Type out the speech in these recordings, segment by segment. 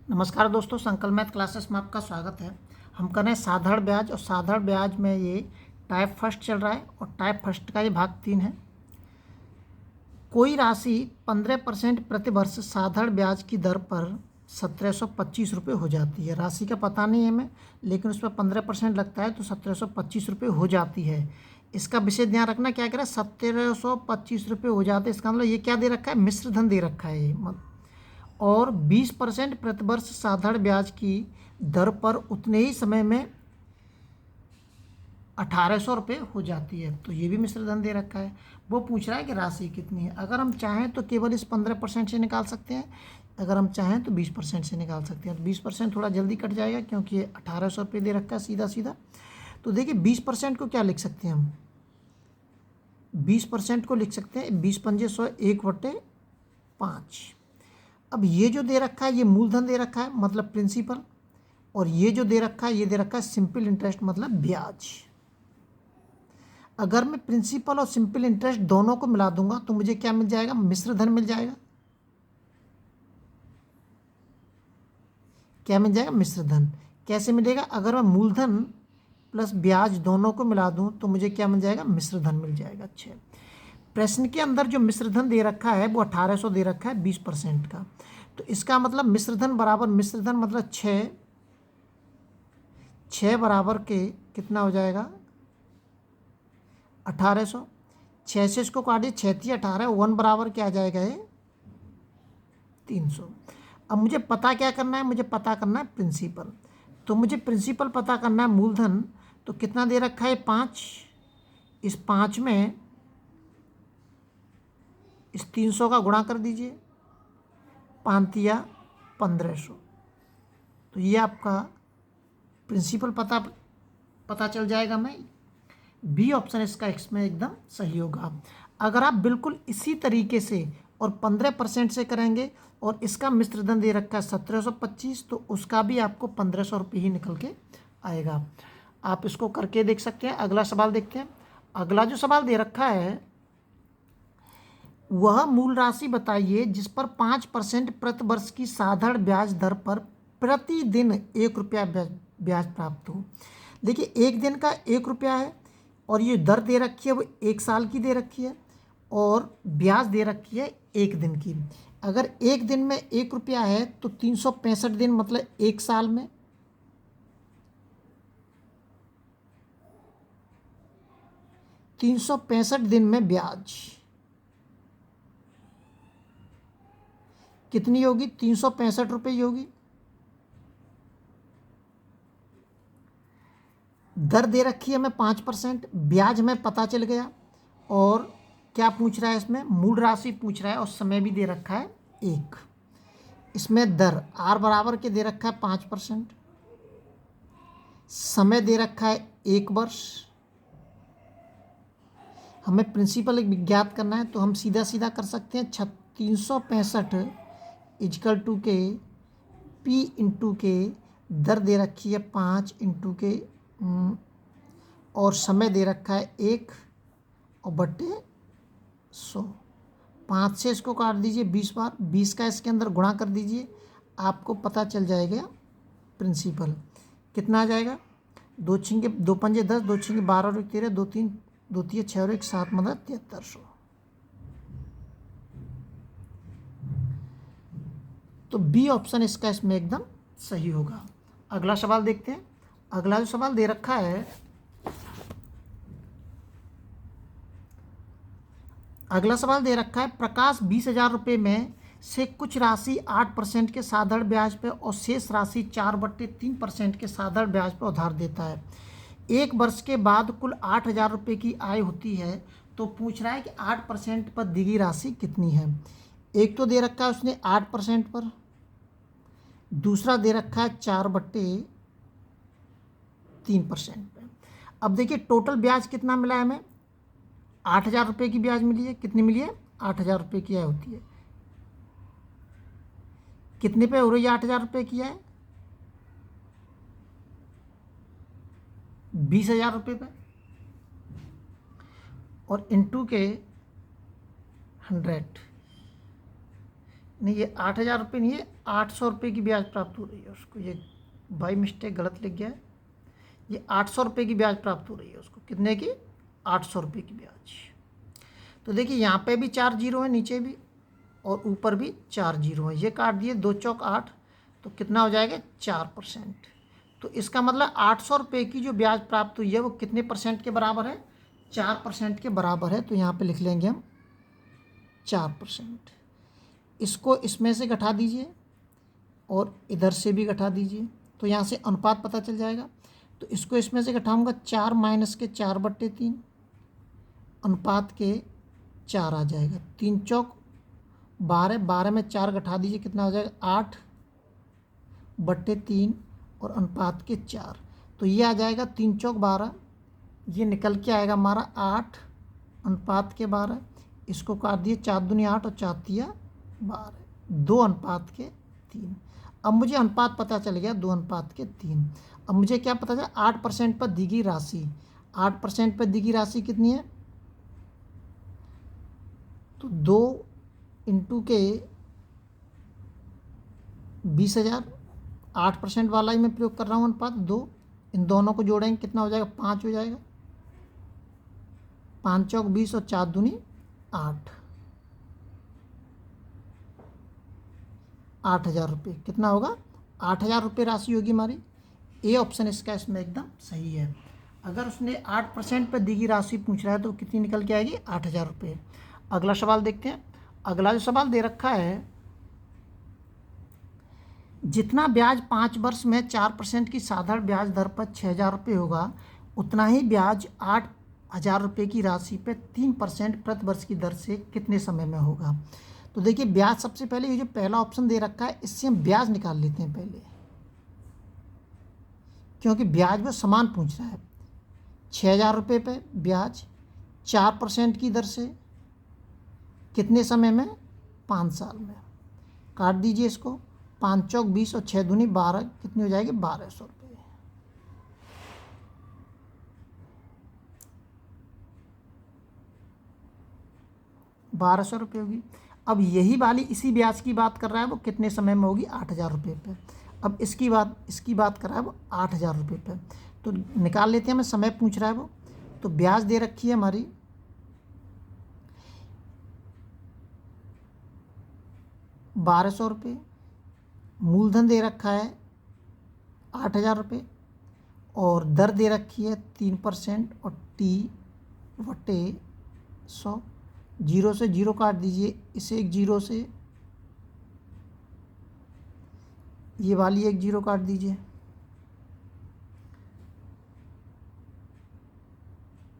नमस्कार दोस्तों, संकल्प मैथ क्लासेस में आपका स्वागत है। हम कर रहे हैं साधारण ब्याज, और साधारण ब्याज में ये टाइप फर्स्ट चल रहा है और टाइप फर्स्ट का ये भाग 3 है। कोई राशि 15% प्रतिवर्ष साधारण ब्याज की दर पर 1725 रुपये हो जाती है। राशि का पता नहीं है हमें, लेकिन उस पर 15% लगता है तो 1725 रुपये हो जाती है। इसका विशेष ध्यान रखना, क्या कह रहा है, 1725 रुपये हो जाते हैं। इसका मतलब ये क्या दे रखा है, मिश्र धन दे रखा है ये। और 20% प्रतिवर्ष साधारण ब्याज की दर पर उतने ही समय में 1800 रुपये हो जाती है, तो ये भी मिश्र धन दे रखा है। वो पूछ रहा है कि राशि कितनी है। अगर हम चाहें तो केवल इस 15% से निकाल सकते हैं, अगर हम चाहें तो 20% से निकाल सकते हैं। तो 20% थोड़ा जल्दी कट जाएगा, क्योंकि ये 1800 रुपये दे रखा है सीधा सीधा। तो देखिए 20% को क्या लिख सकते हैं हम, 20% को लिख सकते हैं 20 पंजे 100, 1/5। अब ये जो दे रखा है ये मूलधन दे रखा है, मतलब प्रिंसिपल, और ये जो दे रखा है ये दे रखा है सिंपल इंटरेस्ट, मतलब ब्याज। अगर मैं प्रिंसिपल और सिंपल इंटरेस्ट दोनों को मिला दूंगा तो मुझे क्या मिल जाएगा, मिश्र धन मिल जाएगा। क्या मिल जाएगा, मिश्र धन। कैसे मिलेगा, अगर मैं मूलधन प्लस ब्याज दोनों को मिला दूं तो मुझे क्या मिल जाएगा, मिश्र धन मिल जाएगा। अच्छा, प्रश्न के अंदर जो मिश्र धन दे रखा है वो 1800 दे रखा है 20% का। तो इसका मतलब मिश्र धन बराबर, मिश्र धन मतलब 6 बराबर के कितना हो जाएगा, 1800। 6 से इसको काटिए, 6×3 = 18, 1 बराबर क्या आ जाएगा, ये 300। अब मुझे पता क्या करना है, मुझे पता करना है प्रिंसिपल। तो मुझे प्रिंसिपल पता करना है, मूलधन तो कितना दे रखा है, 5। इस 5 में इस 300 का गुणा कर दीजिए, 5×3 = 1500। तो ये आपका प्रिंसिपल पता चल जाएगा। मैं बी ऑप्शन इसका इसमें एकदम सही होगा। अगर आप बिल्कुल इसी तरीके से और 15% से करेंगे, और इसका मिश्र धन दे रखा है 1725, तो उसका भी आपको 1500 रुपये ही निकल के आएगा। आप इसको करके देख सकते हैं। अगला सवाल देखते हैं। अगला जो सवाल दे रखा है, वह मूल राशि बताइए जिस पर 5% प्रतिवर्ष की साधारण ब्याज दर पर प्रतिदिन 1 रुपया ब्याज प्राप्त हो। देखिए 1 दिन का 1 रुपया है, और ये दर दे रखी है वो 1 साल की दे रखी है, और ब्याज दे रखी है 1 दिन की। अगर 1 दिन में 1 रुपया है तो 365 दिन, मतलब 1 साल में 365 दिन में ब्याज कितनी होगी, 365 रुपये ही होगी। दर दे रखी है हमें 5%, ब्याज हमें पता चल गया, और क्या पूछ रहा है इसमें, मूल राशि पूछ रहा है, और समय भी दे रखा है 1। इसमें दर आर बराबर के दे रखा है 5%, समय दे रखा है 1 वर्ष। हमें प्रिंसिपल ज्ञात करना है, तो हम सीधा सीधा कर सकते हैं। 365 इजकल टू के पी इंटू के, दर दे रखी है 5 इंटू के, और समय दे रखा है 1, और बट्टे 100। 5 से इसको काट दीजिए 20 बार, 20 का इसके अंदर गुणा कर दीजिए, आपको पता चल जाएगा प्रिंसिपल कितना आ जाएगा। 2×5 = 10, 2×6 = 12 और 13, 2×3 = 6 और 1 7, मतलब 7300। तो बी ऑप्शन इसका इसमें एकदम सही होगा। अगला सवाल देखते हैं। अगला जो सवाल दे रखा है, प्रकाश 20,000 रुपये में से कुछ राशि 8% के साधारण ब्याज पर और शेष राशि 4/3% के साधारण ब्याज पर उधार देता है। 1 वर्ष के बाद कुल 8,000 रुपये की आय होती है। तो पूछ रहा है कि 8% पर दी गई राशि कितनी है। एक तो दे रखा है उसने 8% पर, दूसरा दे रखा है 4/3% पे। अब देखिए टोटल ब्याज कितना मिला है हमें, 8,000 रुपये की ब्याज मिली है। कितनी मिली है, 8,000 रुपये की आय होती है। कितने पे हो रही है 8,000 रुपये की आय, 20,000 रुपये पे, और इंटू के 100, नहीं, ये 8,000 रुपये नहीं है, 800 रुपये की ब्याज प्राप्त हो रही है उसको। ये बाई मिस्टेक गलत लिख गया है। ये 800 रुपये की ब्याज प्राप्त हो रही है उसको। कितने की? 800 रुपये की ब्याज। तो देखिए यहाँ पे भी 4 जीरो है, नीचे भी, और ऊपर भी 4 जीरो है। ये काट दिए, 2 चौक 8, तो कितना हो जाएगा? 4%। तो इसका मतलब 800 रुपये की जो ब्याज प्राप्त हुई है वो कितने परसेंट के बराबर है? 4% के बराबर है। तो यहाँ पे लिख लेंगे हम 4%। इसको इसमें से घटा दीजिए और इधर से भी घटा दीजिए, तो यहाँ से अनुपात पता चल जाएगा। तो इसको इसमें से घटाऊंगा, 4 माइनस के 4/3 अनुपात के 4 आ जाएगा। 3 चौक 12, 12 में 4 घटा दीजिए, कितना हो जाएगा? 8/3 और अनुपात के 4। तो ये आ जाएगा 3 चौक 12, ये निकल के आएगा हमारा 8 अनुपात के 12। इसको काट दिए, 4 दूनी 8 और 4 तिया 12, 2 अनुपात के 3। अब मुझे अनुपात पता चल गया, 2 अनुपात के 3। अब मुझे क्या पता चला? 8% पर दी गई राशि। 8% पर दी गई राशि कितनी है? तो 2 इंटू के 20,000, 8% वाला ही मैं प्रयोग कर रहा हूँ अनुपात 2। इन दोनों को जोड़ेंगे, कितना हो जाएगा? 5 हो जाएगा। 5 चौक 20 और 4 दूनी 8, 8,000 रुपये। कितना होगा? 8,000 रुपये राशि होगी हमारी। ए ऑप्शन इसका इसमें एकदम सही है। अगर उसने 8% पर दी गई राशि पूछ रहा है तो कितनी निकल के आएगी? 8,000 रुपये। अगला सवाल देखते हैं। अगला जो सवाल दे रखा है, जितना ब्याज 5 वर्ष में 4% की साधारण ब्याज दर पर 6,000 रुपये होगा, उतना ही ब्याज 8,000 रुपये की राशि पर 3% प्रति वर्ष की दर से कितने समय में होगा? तो देखिए ब्याज, सबसे पहले ये जो पहला ऑप्शन दे रखा है, इससे हम ब्याज निकाल लेते हैं पहले, क्योंकि ब्याज वो समान पूछ रहा है। 6,000 रुपये पे ब्याज 4% की दर से कितने समय में? 5 साल में। काट दीजिए इसको, 5 चौक 20 और 6 दूनी 12, कितनी हो जाएगी? 1,200 रुपये। ₹1,200 होगी। अब यही वाली इसी ब्याज की बात कर रहा है, वो कितने समय में होगी? 8,000 रुपये पे। अब इसकी बात कर रहा है वो 8,000 रुपये पे। तो निकाल लेते हैं, हमें समय पूछ रहा है वो। तो ब्याज दे रखी है हमारी 1,200 रुपये, मूलधन दे रखा है 8,000 रुपये, और दर दे रखी है 3% और T/100। जीरो से जीरो काट दीजिए, इसे एक जीरो से, ये वाली एक जीरो काट दीजिए।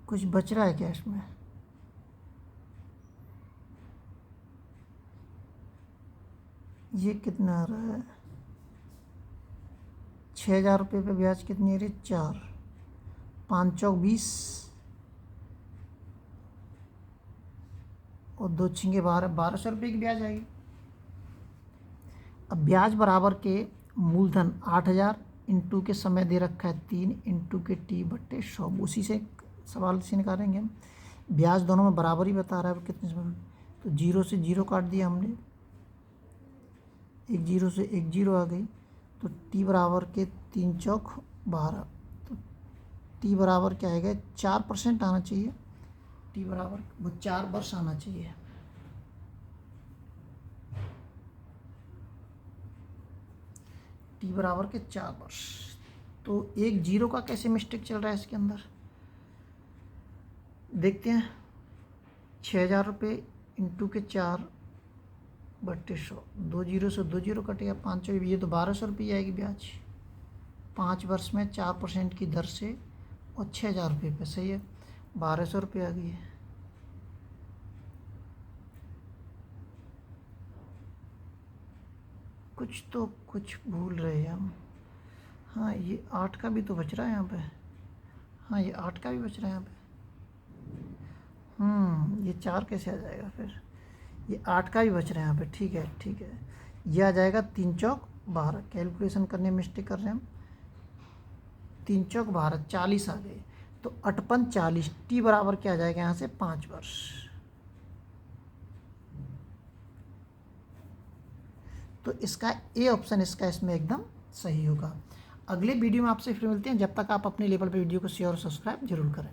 कुछ बच रहा है क्या इसमें? ये कितना आ रहा है? 6,000 रुपये पे ब्याज कितनी है? 4, 5 चौक 20 और 2 छिंगे 12, 1,200 रुपये की ब्याज आएगी। अब ब्याज बराबर के मूलधन 8,000 इंटू के समय दे रखा है 3 इंटू के T/100, उसी से सवाल से निकालेंगे हम। ब्याज दोनों में बराबर ही बता रहा है कितने समय में। तो जीरो से जीरो काट दिया हमने, एक जीरो से एक जीरो आ गई। तो T बराबर के 3 चौक 12, तो T बराबर क्या आएगा? 4% आना चाहिए। T बराबर वो 4 वर्ष आना चाहिए। T बराबर के 4 वर्ष। तो एक जीरो का कैसे मिस्टेक चल रहा है इसके अंदर, देखते हैं। 6,000 रुपये इंटू के 4/100, 2 जीरो से 2 जीरो कटेगा, 5 चौक, ये तो 1,200 रुपये आएगी ब्याज 5 वर्ष में 4% की दर से, और 6,000 रुपये पे। सही है, 1,200 रुपये आ गई है। कुछ भूल रहे हैं हम। हाँ, ये 8 का भी तो बच रहा है यहाँ पे। हाँ, ये 8 का भी बच रहा है यहाँ पे। ये 4 कैसे आ जाएगा फिर? ये 8 का भी बच रहा है यहाँ पे। ठीक है, ठीक है। ये आ जाएगा 3 चौक 12। कैलकुलेशन करने में मिस्टेक कर रहे हैं हम। 3 चौक 12, 40 आ गए। तो 8×5 = 40। T बराबर क्या आ जाएगा यहाँ से? 5 वर्ष। तो इसका ए ऑप्शन इसका इसमें एकदम सही होगा। अगले वीडियो में आपसे फिर मिलते हैं, जब तक आप अपने लेवल पे वीडियो को शेयर और सब्सक्राइब जरूर करें।